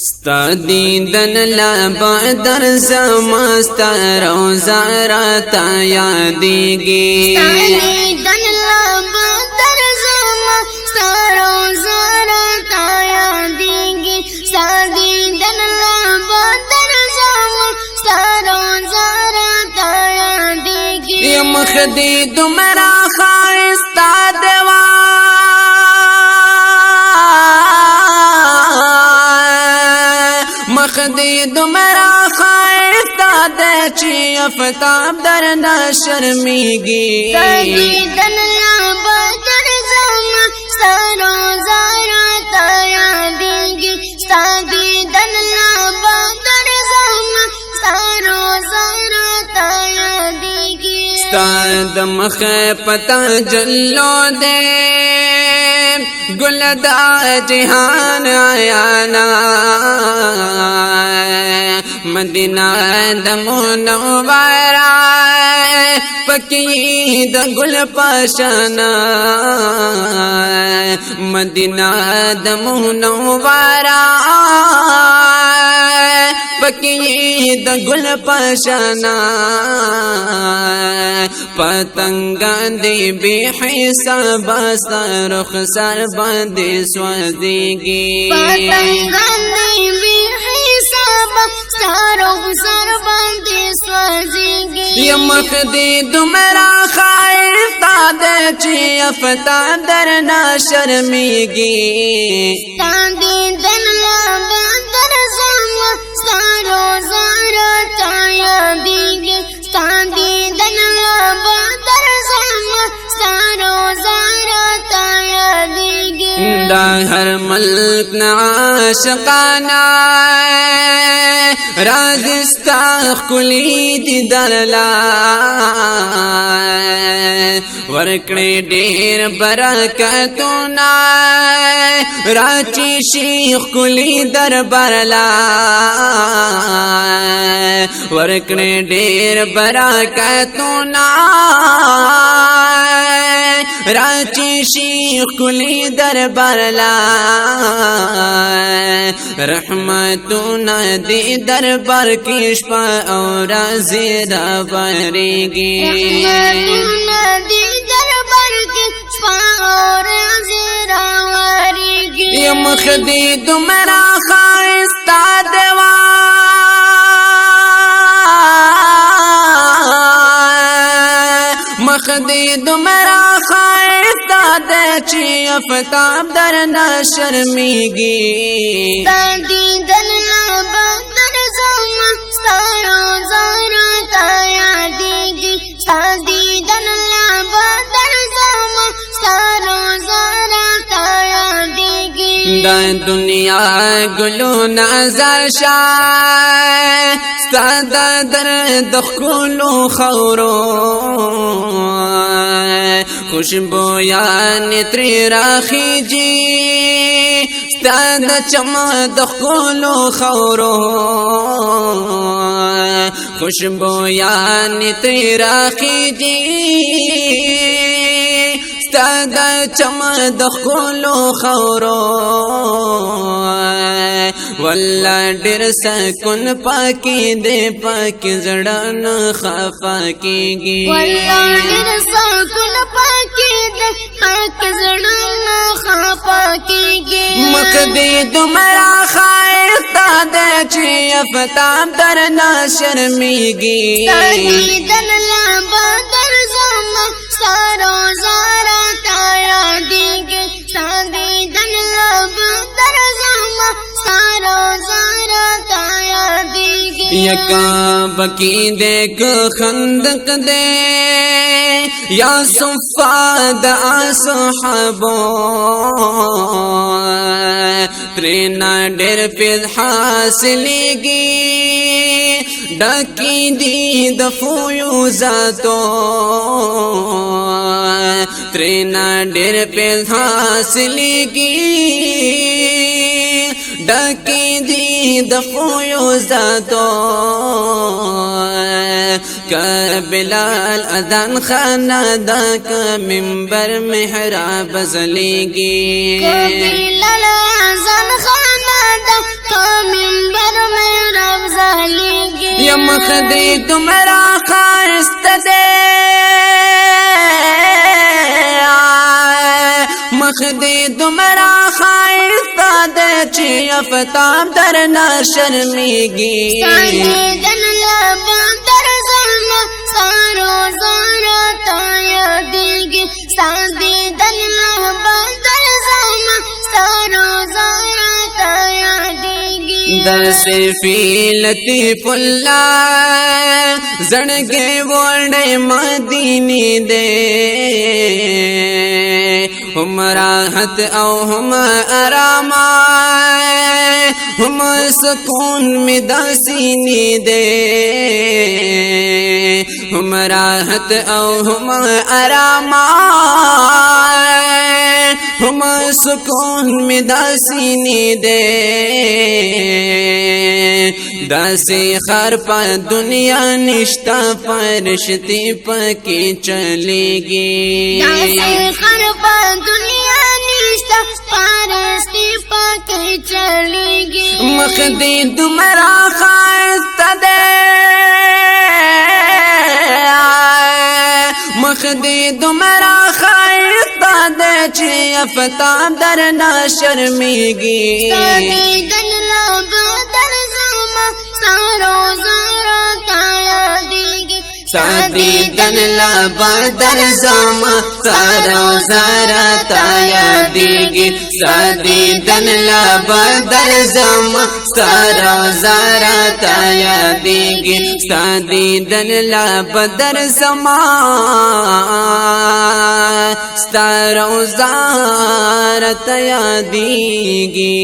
ستا دیدن لا بدر زما ستا روزا راتا یادیگی ستا دیدن لا بدر زما ستا روزا راتا یادیگی ستا دیدن لا بدر زما ستا روزا راتا یادیگی یا مخدی دمرا خائستا دیوان مخدی دمرا خائستا دے چی افتاب در نا شرمیگی دیدن لا بدر زما ستا روزا راتا یادیگی ستا دیدن لا بدر زما ستا روزا راتا یادیگی ستا دمخ پتا جلو دے گل دا جہان آیانا مدینہ دمونوارا پکی دا گل پاشانا مدینہ دمونوارا پکی دا گل پاشانا پتنگان دی بی حساب سرخ سر باندې سوځيږي پتنگان دی بی حساب سرخ سر باندې سوځيږي یا مخدی دمرا خائستا دے چی افتاب در نا شرمیگی ستا دیدن لا بدر زما ستا روزا راتا یادیگی ستا دیدن لا بدر زما ستا روزا راتا یادیگی دا ہر ملک نا عاشقانا رازستا خلی دی درلا ورکڑی دیر برکتونا راچی شیخ کلی در برلا ورکڑی دیر برکتونا راچی شیخ کلی در برلا رحمتونا دی دربار کیش پا اور زیرہ بریگی رحمتونا دی دربار کیش پا اور زیرہ بریگی یا مخدی دمرا خائستا دیوان مخدی دمرا خائستا دے چی افتاب در نا شرمیگی ستا دیدن لا بدر زما ستا روزا راتا یادیگی ستا دیدن لا بدر زما ستا روزا راتا یادیگی دا دنیا گلو نظر شای ستا در دخلو خورو خوشبو یعنی تری راخی جی ستا دا چما دخلو خورو خوشبو یعنی تری راخی جی ستا دا چما دخلو خورو والله ډیر سکون پاکی دے پاکی زړه نه خفا کیږي والله ډیر سکون پاکی دے پاکی زړه نه خفا کیږي مخدی دمرا خائستا دے چی افتاب در نا شرمیگی ستا دیدن لا بدر زما ستا روزا راتا یادیگی ستا دیدن لا بدر زما ستا روزا راتا یادیگی یکا بکی دیکھ خندق دے یا صفاد اصحابو ترینا ڈیر پیز حاصلیگی ڈاکی دی دفویو ذاتو ترینا ڈیر پیز حاصلیگی ڈاکی دی دفویو ذاتو کا بلال اذان خانہ دا کا منبر محراب زلیگی بلال اذان خانہ دا کا مخدی تمرا خاست دے مخدی تمرا خاست دے چی افتاب در نا شرمیگی سادی دن لبا در ظلم سارو زارا تایا دیگی سادی دن لبا در ظلم سارو زارا تایا دیگی در صفی لطیف اللہ زڑگے وڑے مدینی دے ہم راحت او ہم آراما ہم سکون میں داسینی دے ہم راحت او ہم آراما ہم سکون میں داسینی دے داسی خر پا دنیا نشتا فرشتی پکی چلے گی داسی خر پا دنیا نشتا فرشتی پکی چلے گی مخدی تمرا خاست دے مخدی تمرا خاست دے چی افتاب در نا شرمیگی سادی دن لبا در ظلم سارو زارا تایا دیگی سادی دن لبا در زما سارا زارا تایا دیگی سادی دن لبا در زما سارا زارا تایا دیگی سادی دن لبا در زما سارا زارا تایا دیگی